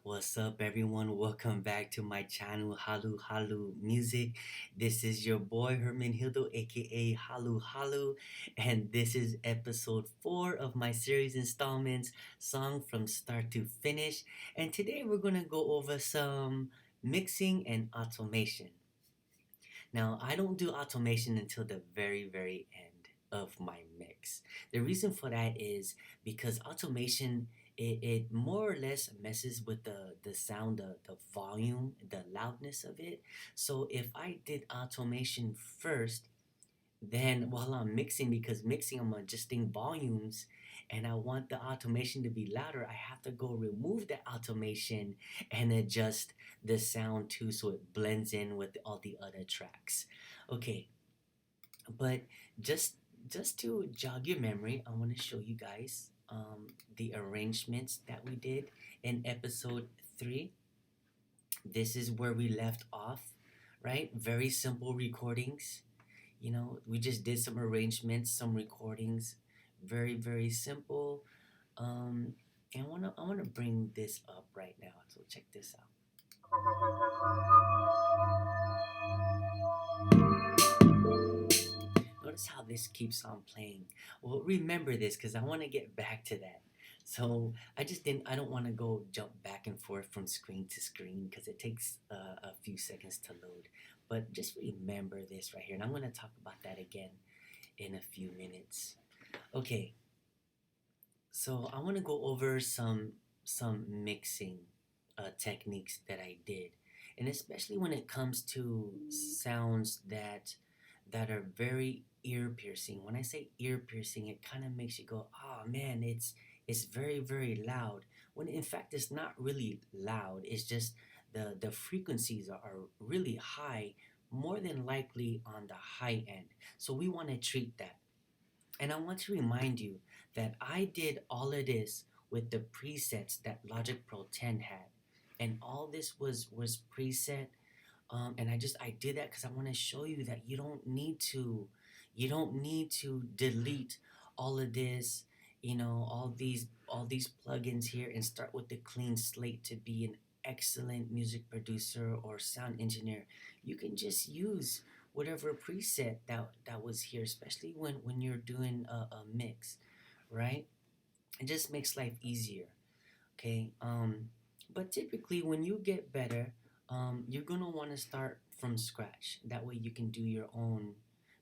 What's up, everyone? Welcome back to my channel, Haluhalo Music. This is your boy Hildo, aka Haluhalo, and this is episode 4 of my series installments, Song from Start to Finish. And today we're gonna go over some mixing and automation. Now, I don't do automation until the very end of my mix. The reason for that is because automation it more or less messes with the sound, the volume, the loudness of it. So if I did automation first, then while I'm mixing, because mixing I'm adjusting volumes and I want the automation to be louder, I have to go remove the automation and adjust the sound too so it blends in with all the other tracks. Okay, but just just to jog your memory, I want to show you guys the arrangements that we did in episode 3. This is where we left off, right? Very simple recordings. We just did some arrangements, some recordings, very simple. Um, and I wanna bring this up right now. So check this out. Notice how this keeps on playing. Well, remember this because I want to get back to that. So I don't want to go jump back and forth from screen to screen because it takes a few seconds to load. But just remember this right here, and I'm going to talk about that again in a few minutes. Okay, so I want to go over some mixing techniques that I did, and especially when it comes to sounds that are very ear piercing. When I say ear piercing, it kind of makes you go, "Oh man, it's very loud." When in fact it's not really loud. It's just the frequencies are really high, more than likely on the high end. So we want to treat that. And I want to remind you that I did all of this with the presets that Logic Pro 10 had. And all this was preset, and I did that because I want to show you that you don't need to delete all of this, all these plugins here, and start with the clean slate to be an excellent music producer or sound engineer. You can just use whatever preset that was here, especially when you're doing a mix, right? It just makes life easier. Okay. But typically when you get better, you're gonna want to start from scratch. That way you can do your own,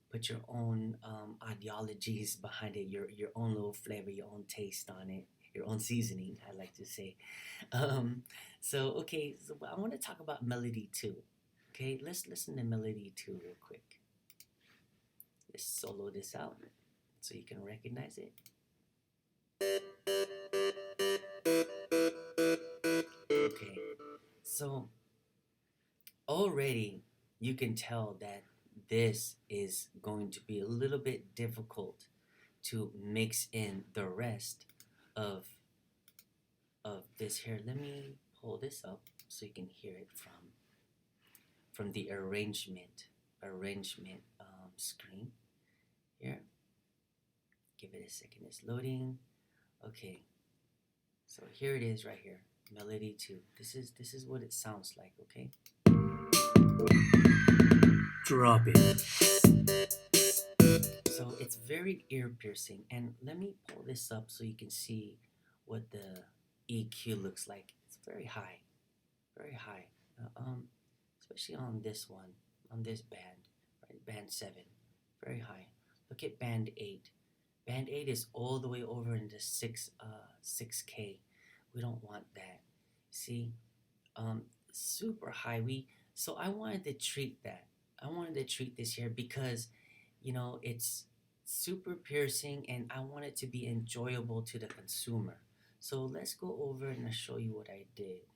put your own ideologies behind it, your own little flavor, your own taste on it, your own seasoning, I like to say. um, so I want to talk about melody 2. Okay, let's listen to melody 2 real quick. Let's solo this out so you can recognize it. Okay, so already you can tell that this is going to be a little bit difficult to mix in the rest of of this here. Let me pull this up so you can hear it from the arrangement screen here. Give it a second, it's loading. Okay, so here it is right here, melody 2. This is what it sounds like. Okay, drop it. So it's very ear piercing. And let me pull this up so you can see what the EQ looks like. It's very high, very high. Especially on this one, on this band, right? Band 7, very high. Look at band 8. Band 8 is all the way over into 6K. We don't want that. See, super high. So I wanted to treat that. I wanted to treat this here because it's super piercing and I want it to be enjoyable to the consumer. So let's go over and I'll show you what I did.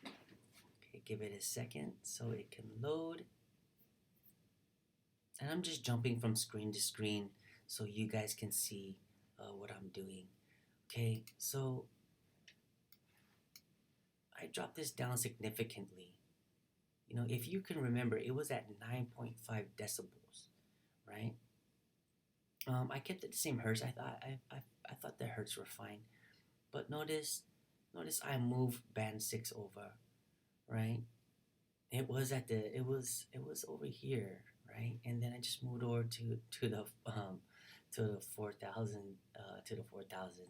Okay, give it a second so it can load. And I'm just jumping from screen to screen so you guys can see what I'm doing. Okay, so I dropped this down significantly. If you can remember, it was at 9.5 decibels, right? I kept it the same hertz. I thought the hertz were fine, but notice Notice I moved band 6 over, right? It was over here, right? And then I just moved over to the 4,000 to the 4,000,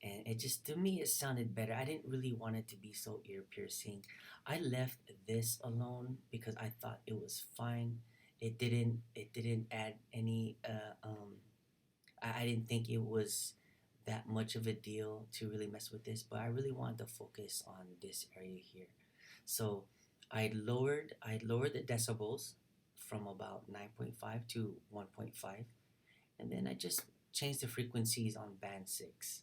and it just, to me, it sounded better. I didn't really want it to be so ear piercing. I left this alone because I thought it was fine. It didn't add any I didn't think it was that much of a deal to really mess with this, but I really wanted to focus on this area here. So I lowered the decibels from about 9.5 to 1.5, and then I just changed the frequencies on band 6.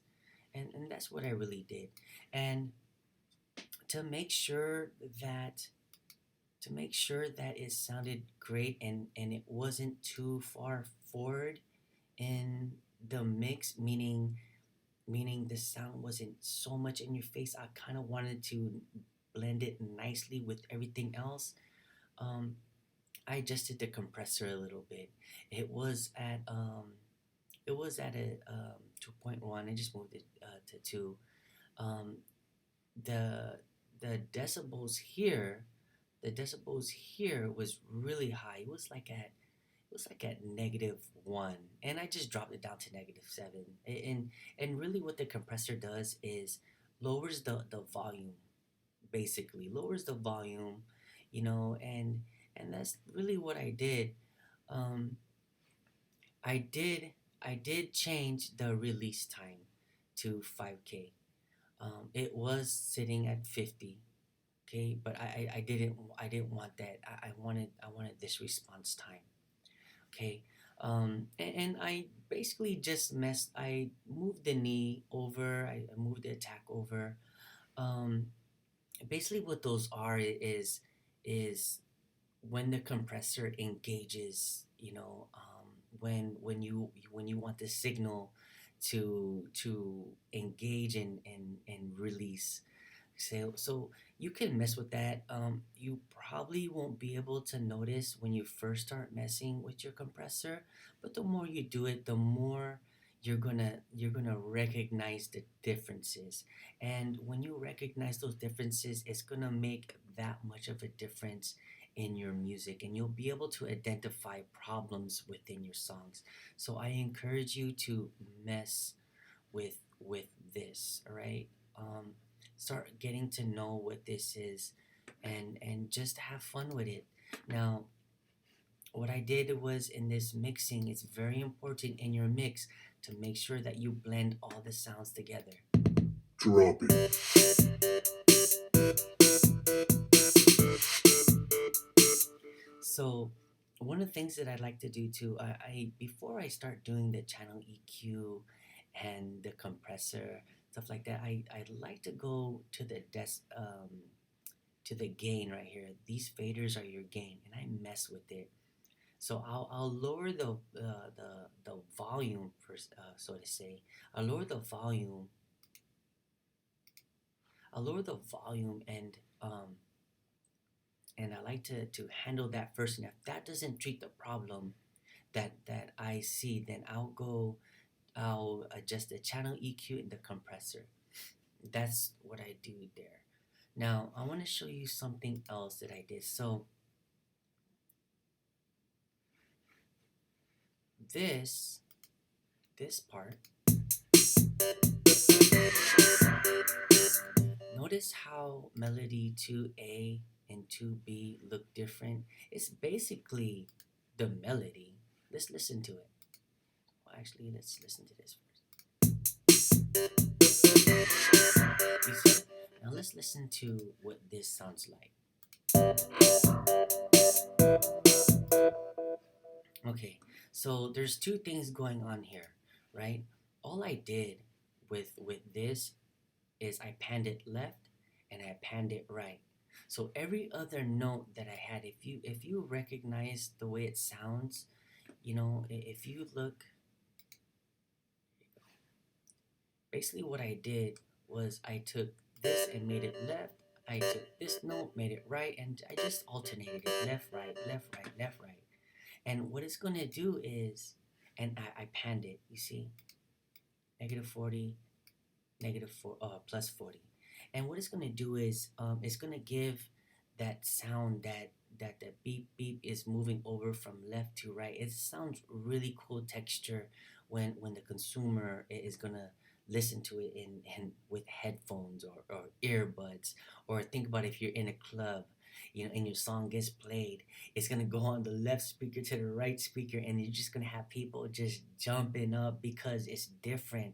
And that's what I really did. And to make sure that to make sure that it sounded great, and it wasn't too far forward in the mix, meaning the sound wasn't so much in your face. I kind of wanted to blend it nicely with everything else. Um, I adjusted the compressor a little bit. It was at a 2.1. I just moved it to 2. Um, the the decibels here was really high. It was like at -1, and I just dropped it down to -7. And really, what the compressor does is lowers the volume, basically lowers the volume, and that's really what I did. Um, I did I did change the release time to 5K. It was sitting at 50. Okay, but I didn't want that. I wanted this response time. Okay. And I basically just messed. I moved the knee over. I moved the attack over. Um, Basically, what those are is when the compressor engages. When you want the signal to engage and release. So you can mess with that. You probably won't be able to notice when you first start messing with your compressor, but the more you do it, the more you're gonna recognize the differences. And when you recognize those differences, it's gonna make that much of a difference in your music, and you'll be able to identify problems within your songs. So I encourage you to mess with this, all right? Start getting to know what this is, and just have fun with it. Now, what I did was, in this mixing, it's very important in your mix to make sure that you blend all the sounds together. Drop it. So one of the things that I like to do too, I before I start doing the channel EQ and the compressor, stuff like that, I like to go to the to the gain right here. These faders are your gain, and I mess with it. So I'll lower the volume, so to say. I'll lower the volume. I'll lower the volume, and I like to handle that first. And if that doesn't treat the problem that I see, then I'll adjust the channel EQ and the compressor. That's what I do there. Now I want to show you something else that I did. So this this part, notice how melody 2A and 2B look different. It's basically the melody. Let's listen to it. Well, actually, let's listen to this first. You see? Now let's listen to what this sounds like. Okay, so there's two things going on here, right? All I did with this is I panned it left and I panned it right. So every other note that I had, if you recognize the way it sounds, if you look, basically what I did was I took this and made it left. I took this note, made it right, and I just alternated it left, right, left, right, left, right. And what it's gonna do is, and I panned it, you see, -40, plus 40. And what it's going to do is it's going to give that sound that the beep beep is moving over from left to right. It sounds really cool texture when the consumer is going to listen to it in with headphones or earbuds. Or think about if you're in a club, and your song gets played, it's gonna go on the left speaker to the right speaker, and you're just gonna have people just jumping up because it's different.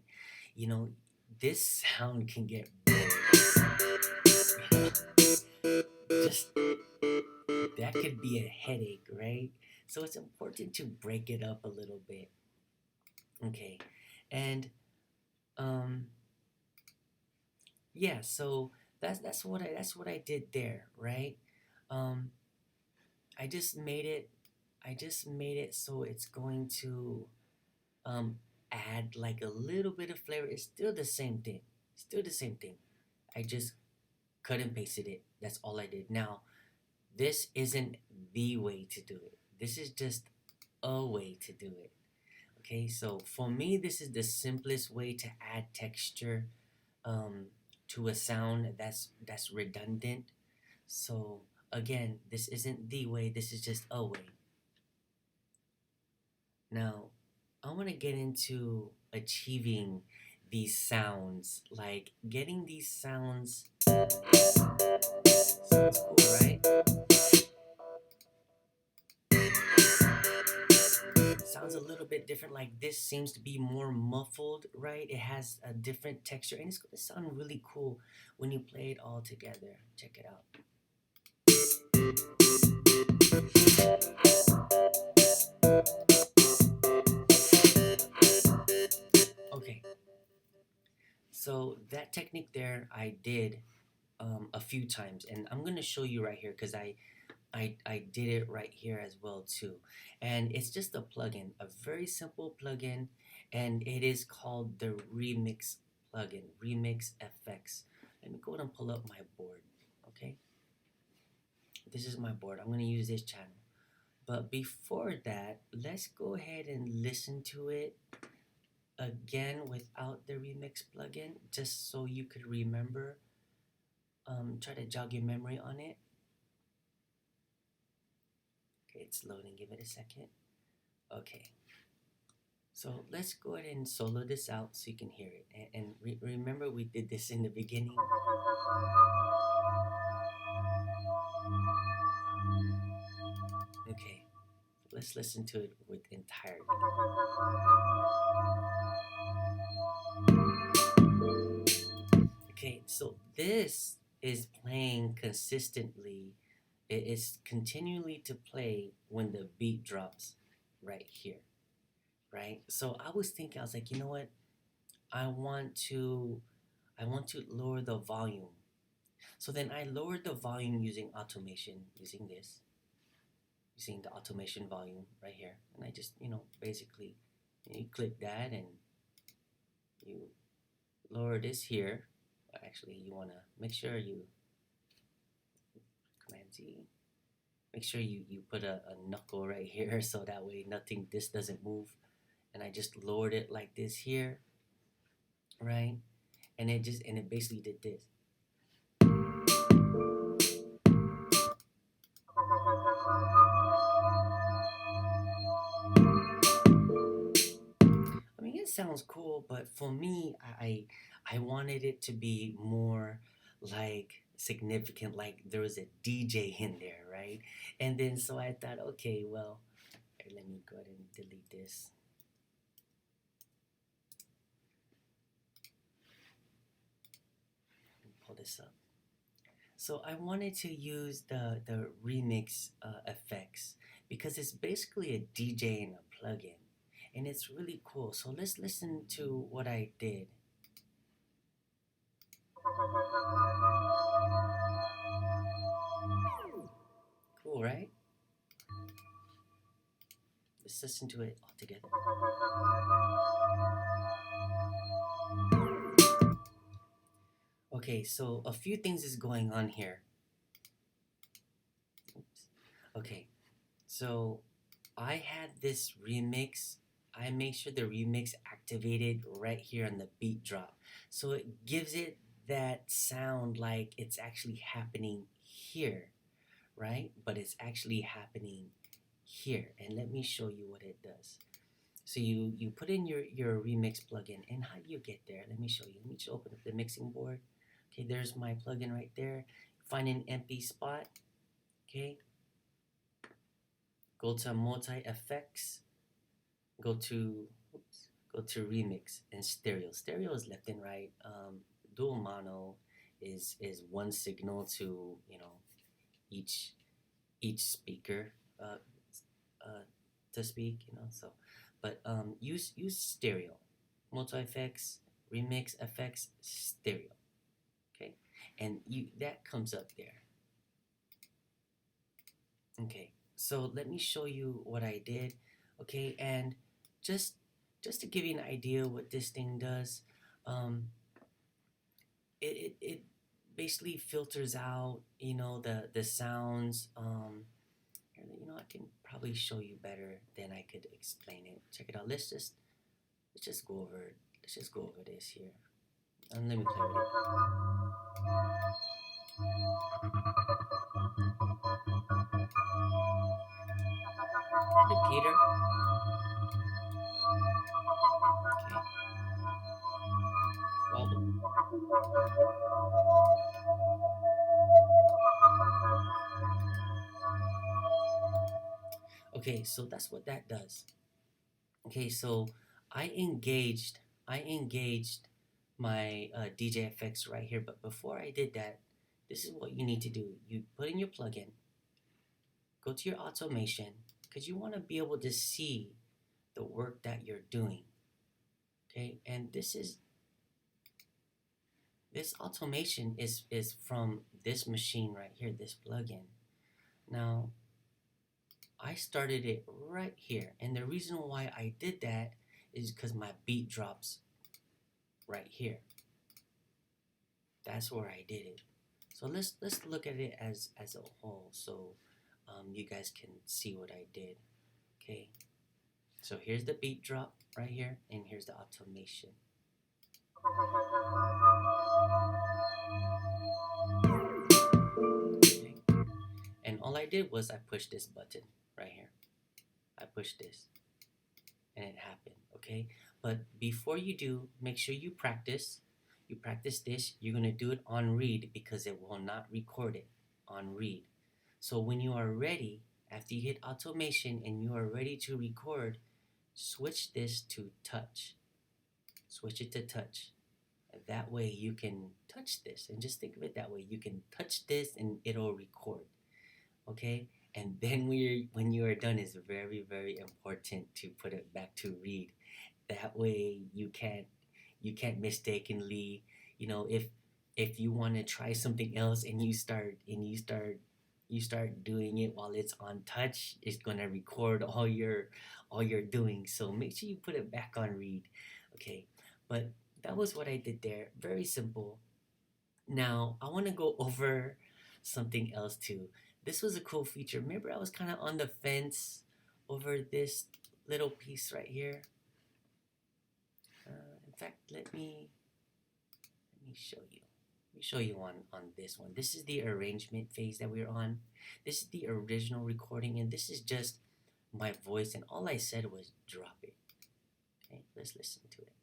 you know this sound can get boring. Just that could be a headache, right? So it's important to break it up a little bit. Okay. And um yeah, so that's what I did there, right? um I just made it so it's going to um add like a little bit of flavor. It's still the same thing. Still the same thing. I just cut and pasted it. That's all I did. Now, this isn't the way to do it. This is just a way to do it. Okay, so for me, this is the simplest way to add texture um, to a sound that's redundant. So again, this isn't the way. This is just a way. Now, I want to get into achieving these sounds, like getting these sounds. Sounds cool, right? Sounds a little bit different. Like this seems to be more muffled, right? It has a different texture, and it's going to sound really cool when you play it all together. Check it out. Okay, so that technique there I did a few times, and I'm going to show you right here because I did it right here as well too. And it's just a plugin, a very simple plugin, and it is called the Remix plugin, Remix FX. Let me go ahead and pull up my board. Okay, this is my board. I'm gonna use this channel. But before that, let's go ahead and listen to it again without the Remix plugin, just so you could remember. Try to jog your memory on it. Okay, it's loading. Give it a second. Okay. So let's go ahead and solo this out so you can hear it. And remember, we did this in the beginning. Okay, let's listen to it with entirety. Okay, so this is playing consistently. It is continually to play when the beat drops right here, right? So I was thinking, I was like, you know what? I want to I want to lower the volume. So then I lowered the volume using automation, using the automation volume right here. And I just, basically, you click that and you lower this here. Actually, you want to make sure you Command Z. Make sure you put a knuckle right here so that way this doesn't move. And I just lowered it like this here, right? And it basically did this. I mean, it sounds cool, but for me, I wanted it to be more like significant, like there was a DJ in there, right? And then so I thought, okay, well, here, let me go ahead and delete this. Pull this up. So I wanted to use the remix effects because it's basically a DJ and a plugin, and it's really cool. So let's listen to what I did. Cool, right? Let's listen to it all together. Okay, so a few things is going on here. Oops. Okay, so I had this remix I make sure the remix activated right here on the beat drop. So it gives it that sound like it's actually happening here, right? But it's actually happening here. And let me show you what it does. So you put in your remix plugin, and how do you get there? Let me show you. Let me just open up the mixing board. Okay, there's my plugin right there. Find an empty spot. Okay, go to multi effects. Go to oops, go to remix and stereo. Stereo is left and right. Dual mono is one signal to each speaker uh, uh, to speak. So but use stereo, multi effects, remix effects, stereo. Okay, and you that comes up there. Okay, so let me show you what I did. Okay, and just to give you an idea what this thing does, um, it basically filters out the sounds. I can probably show you better than I could explain it. Check it out. Let's just go over it. Let's just go over this here. And let me play with it. Repeater. Okay. Wobble. Okay, so that's what that does. Okay, so I engaged I engaged my DJ effects right here, but before I did that, this is what you need to do. You put in your plugin, go to your automation, because you want to be able to see the work that you're doing. Okay, and this automation is from this machine right here, this plugin. Now I started it right here, and the reason why I did that is because my beat drops right here. That's where I did it. So let's look at it as a whole, so you guys can see what I did. Okay, so here's the beat drop right here, and here's the automation. Okay, and all I did was I pushed this button right here. I pushed this, and it happened. Okay, but before you do, make sure you practice. You practice this. You're gonna do it on read because it will not record it on read. So when you are ready, after you hit automation and you are ready to record, switch this to touch. Switch it to touch. That way you can touch this, and just think of it that way. You can touch this and it'll record. Okay? And then when you are done, it's very, very important to put it back to read. That way you can't mistakenly, if you want to try something else and you start doing it while it's on touch, it's gonna record all you're doing. So make sure you put it back on read. Okay, but that was what I did there. Very simple. Now I want to go over something else too. This was a cool feature. Remember, I was kind of on the fence over this little piece right here. In fact, let me show you. Let me show you on this one. This is the arrangement phase that we're on. This is the original recording, and this is just my voice, and all I said was drop it. Okay, let's listen to it.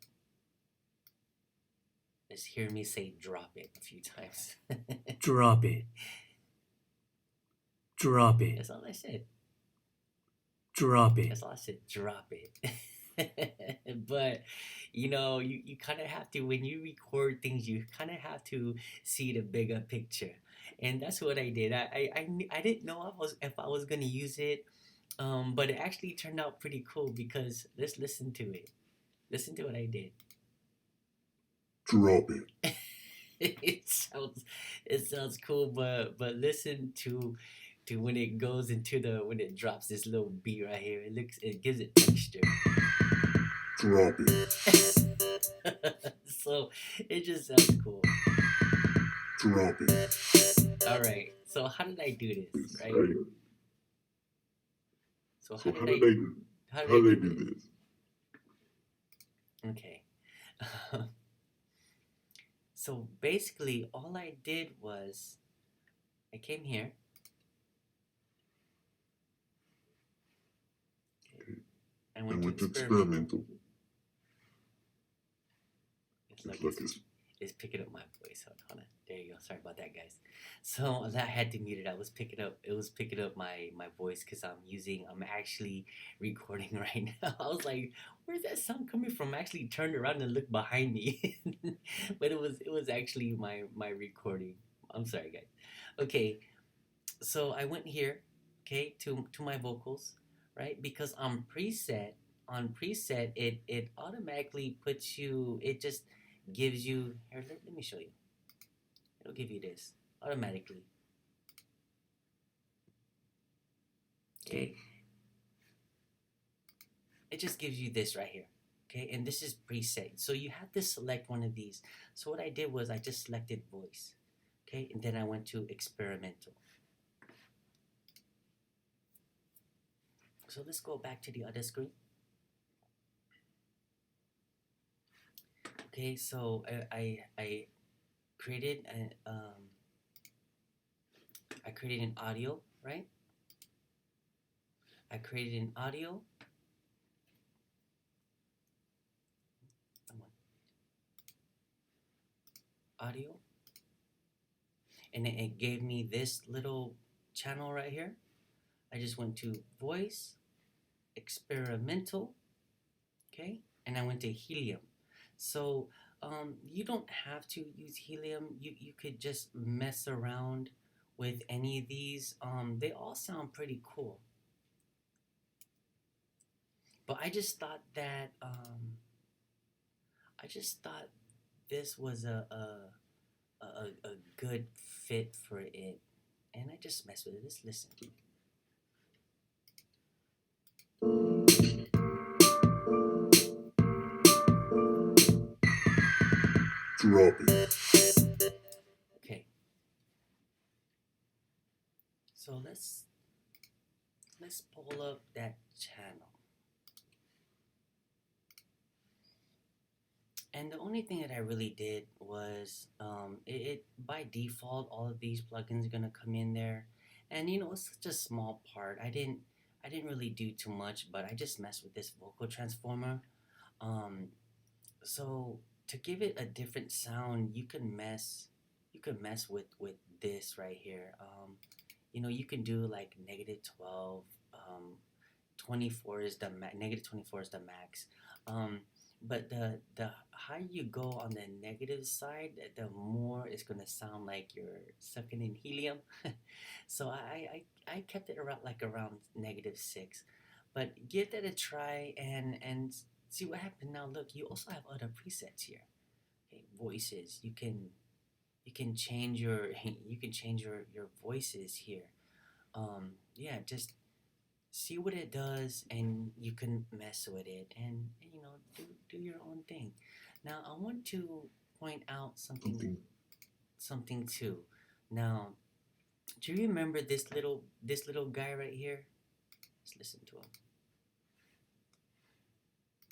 Let's hear me say drop it a few times. Drop it. Drop it. That's all I said. Drop it. That's all I said. Drop it. But you kind of have to, when you record things, you kind of have to see the bigger picture, and that's what I did. I didn't know if I was gonna use it, but it actually turned out pretty cool because let's listen to it. Listen to what I did. Drop it. It sounds cool, but listen to when it goes when it drops this little beat right here. It gives it texture. Drop it. So it just sounds cool. Drop it. All right. So how did I do this? Right. So So how did I how did I do do this? this? Okay. So basically, all I did was I came here. Okay, I went And to with experimental. experimental, It's it's like like it's it's picking up my voice. Hold on. There you go. Sorry about that, guys. So I had to mute it. I was picking up. It was picking up my voice because I'm actually recording right now. I was like, where's that sound coming from? I actually turned around and looked behind me, but it was actually my recording. I'm sorry, guys. Okay, so I went here, okay, to my vocals, right? Because on preset it automatically puts you. It just gives you. Here, let me show you. It'll give you this automatically. Okay, it just gives you this right here. Okay, and this is preset. So you have to select one of these. So what I did was I just selected voice. Okay, and then I went to experimental. So let's go back to the other screen. Okay, so I created I created an audio, right? I created an audio, and it gave me this little channel right here. I just went to voice, experimental, okay, and I went to helium. So you don't have to use helium. You could just mess around with any of these. They all sound pretty cool. But I just thought this was a good fit for it, and I just messed with it. Let's listen. drop it, Okay, so let's pull up that channel. And the only thing that I really did was it by default all of these plugins are gonna come in there, and it's such a small part. I didn't really do too much, but I just messed with this vocal transformer. Um, so to give it a different sound, you can mess with this right here. You can do like -12. 24 is the -24 is the max. But the higher you go on the negative side, the more it's gonna sound like you're sucking in helium. So I kept it around -6, but give that a try and see what happens. Now look, you also have other presets here. Okay, voices. You can change your voices here. Yeah, just see what it does and you can mess with it and do your own thing. Now I want to point out something something something too. Now, do you remember this little guy right here? Let's listen to him.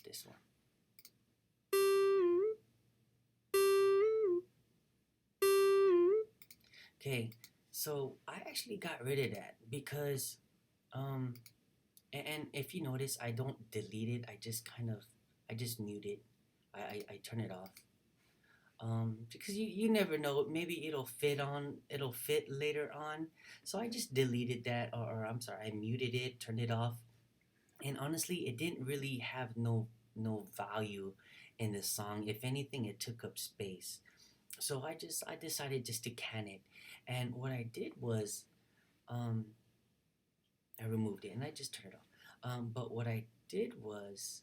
This one. Okay, so I actually got rid of that because um and if you notice, I don't delete it. I just mute it. I turn it off. Because you never know, maybe it'll fit later on. So I just deleted that, or I'm sorry, I muted it, turned it off. And honestly, it didn't really have no value in the song. If anything, it took up space. So I decided just to can it. And what I did was um I removed it and I just turned it off. But what I did was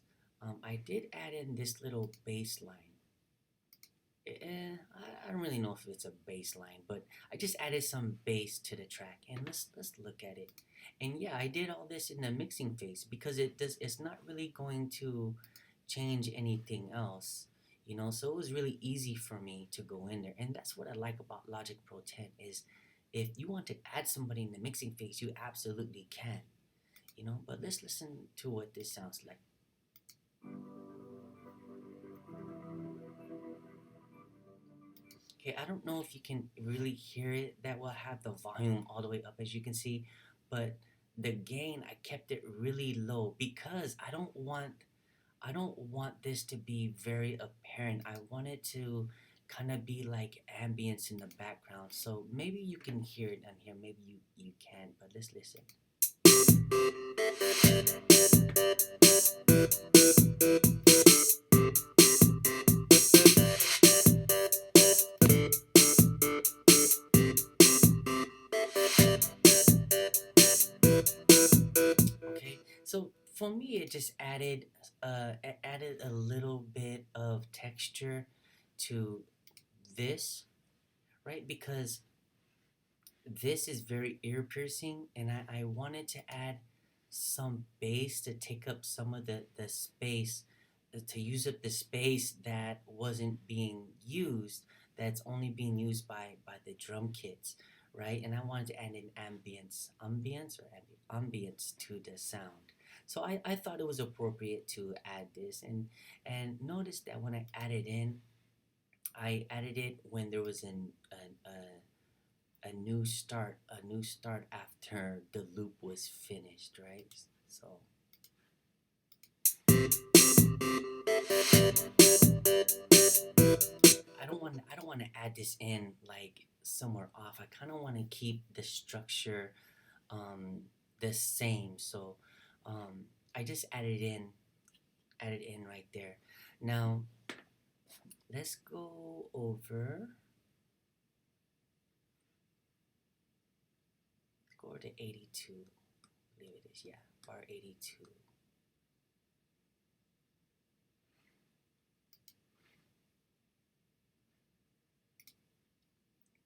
I did add in this little bass line. I don't really know if it's a bass line, but I just added some bass to the track, and let's look at it. And yeah, I did all this in the mixing phase because it's not really going to change anything else, so it was really easy for me to go in there. And that's what I like about Logic Pro 10 is if you want to add somebody in the mixing phase, you absolutely can. But let's listen to what this sounds like. Okay, I don't know if you can really hear it. That will have the volume all the way up as you can see, but the gain I kept it really low because I don't want this to be very apparent. I want it to kind of be like ambience in the background. So maybe you can hear it on here, maybe you can, but let's listen. Okay, so for me, it just added a little bit of texture to this, right? Because this is very ear piercing, and I wanted to add some bass to take up some of the space, to use up the space that wasn't being used, that's only being used by the drum kits, right? And I wanted to add an ambience to the sound. So I thought it was appropriate to add this, and notice that when I added it when there was a new start after the loop was finished, right? So I don't want to add this in like somewhere off. I kind of want to keep the structure um the same. So um I just added in right there. Now let's go over let's go over to 82. I believe it is, yeah, bar 82.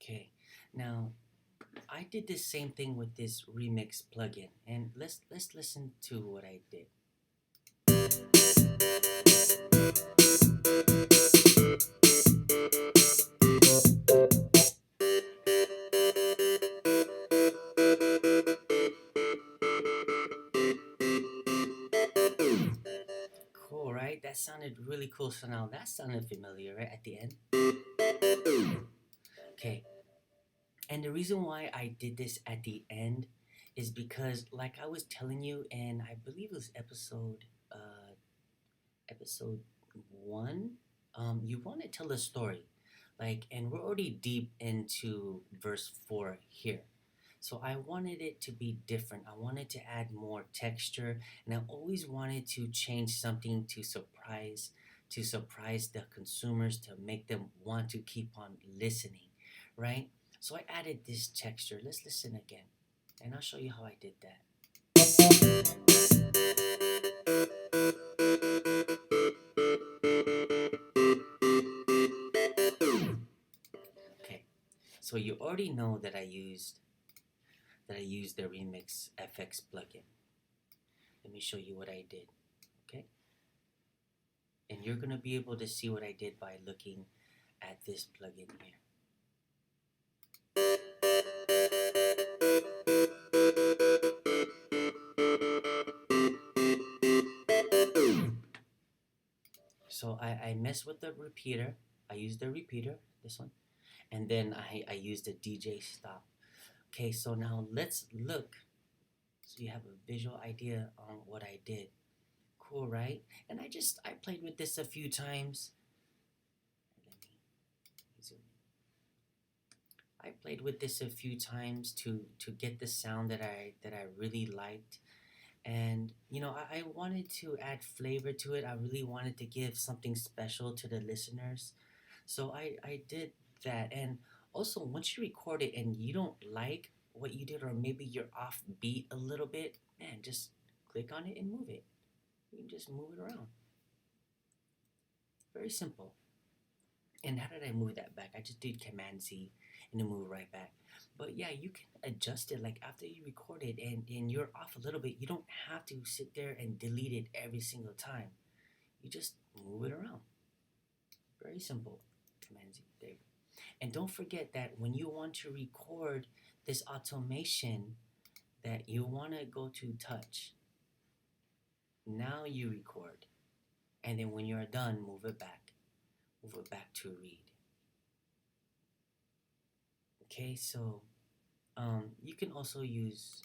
Okay. Now I did the same thing with this remix plugin, and let's listen to what I did. Cool, right? That sounded really cool. So now that sounded familiar, right? At the end. Okay, and the reason why I did this at the end is because, like I was telling you, and I believe it was episode one, you want to tell a story, like, and we're already deep into verse four here. So I wanted it to be different. I wanted to add more texture, and I always wanted to change something to surprise the consumers, to make them want to keep on listening, right? So I added this texture. Let's listen again, and I'll show you how I did that. Okay, so you already know that I used the Remix FX plugin. Let me show you what I did. Okay, and you're gonna be able to see what I did by looking at this plugin here. So I mess with the repeater. I use the repeater, this one, and then I use the DJ stop. Okay, so now let's look so you have a visual idea on what I did. Cool, right? And I played with this a few times. Let me zoom in. I played with this a few times to get the sound that I really liked. And I wanted to add flavor to it. I really wanted to give something special to the listeners, so I did that. And also, once you record it and you don't like what you did, or maybe you're off beat a little bit, man, just click on it and move it. You can just move it around. Very simple. And how did I move that back? I just did Command Z and then move right back. But yeah, you can adjust it like after you record it and you're off a little bit. You don't have to sit there and delete it every single time. You just move it around. Very simple. Command Z. There you go. And don't forget that when you want to record this automation, that you want to go to touch. Now you record. And then when you're done, move it back. Move it back to read. Okay, so you can also use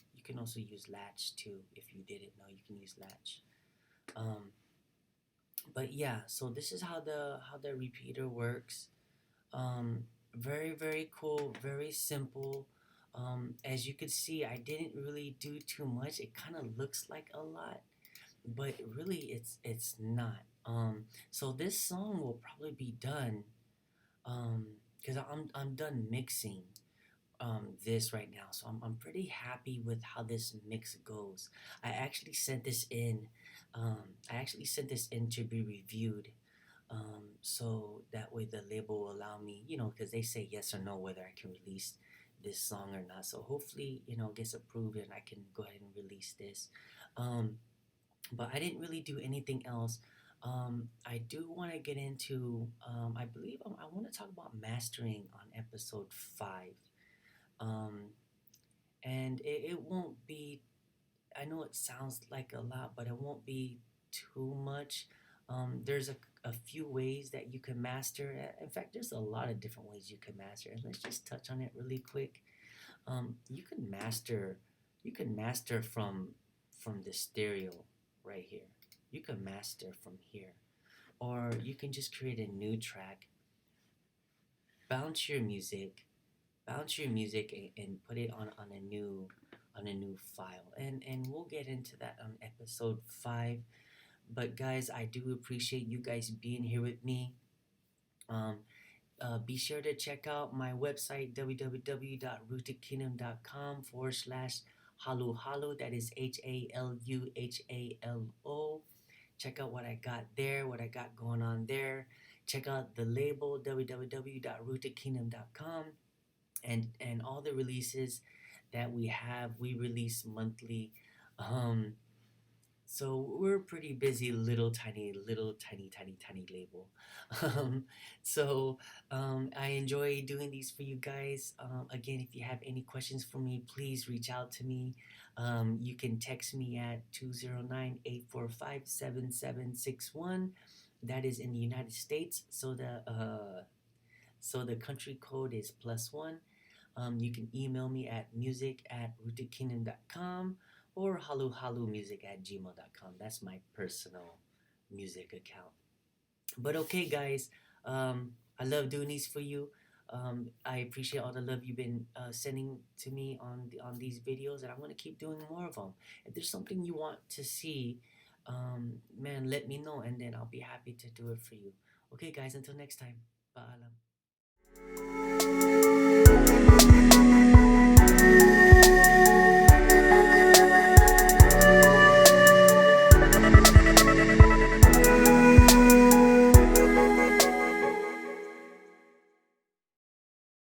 Latch too. If you didn't know, you can use Latch. Um, but yeah, so this is how the repeater works. Very cool, very simple. As you could see, I didn't really do too much. It kind of looks like a lot, but really it's not. So this song will probably be done because I'm done mixing this right now. So I'm pretty happy with how this mix goes. I actually sent this in. I actually sent this in to be reviewed. So that way the label will allow me, because they say yes or no whether I can release this song or not. So hopefully, it gets approved and I can go ahead and release this. Um, but I didn't really do anything else. I do want to get into, I believe I want to talk about mastering on episode 5. Um, and it won't be, I know it sounds like a lot, but it won't be too much. There's a few ways that you can master it. In fact, there's a lot of different ways you can master it. Let's just touch on it really quick. You can master, from the stereo right here. You can master from here, or you can just create a new track, bounce your music, and put it on a new file, and we'll get into that on episode 5. But guys, I do appreciate you guys being here with me. um, be sure to check out my website www.rootedkingdom.com /haluhalo. That is HALUHALO. Check out what I got there, what I got going on there. Check out the label www.rootedkingdom.com, and all the releases that we have. We release monthly. Um, so we're a pretty busy little tiny label. Um, so I enjoy doing these for you guys. Again, if you have any questions for me, please reach out to me. You can text me at 209-845-7761. That is in the United States. So the country code is +1. You can email me at music@rootedkingdom.com or haluhalumusic@gmail.com. That's my personal music account. But okay, guys, I love doing these for you. I appreciate all the love you've been sending to me on these videos, and I'm gonna keep doing more of them. If there's something you want to see, man, let me know, and then I'll be happy to do it for you. Okay, guys, until next time. Paalam.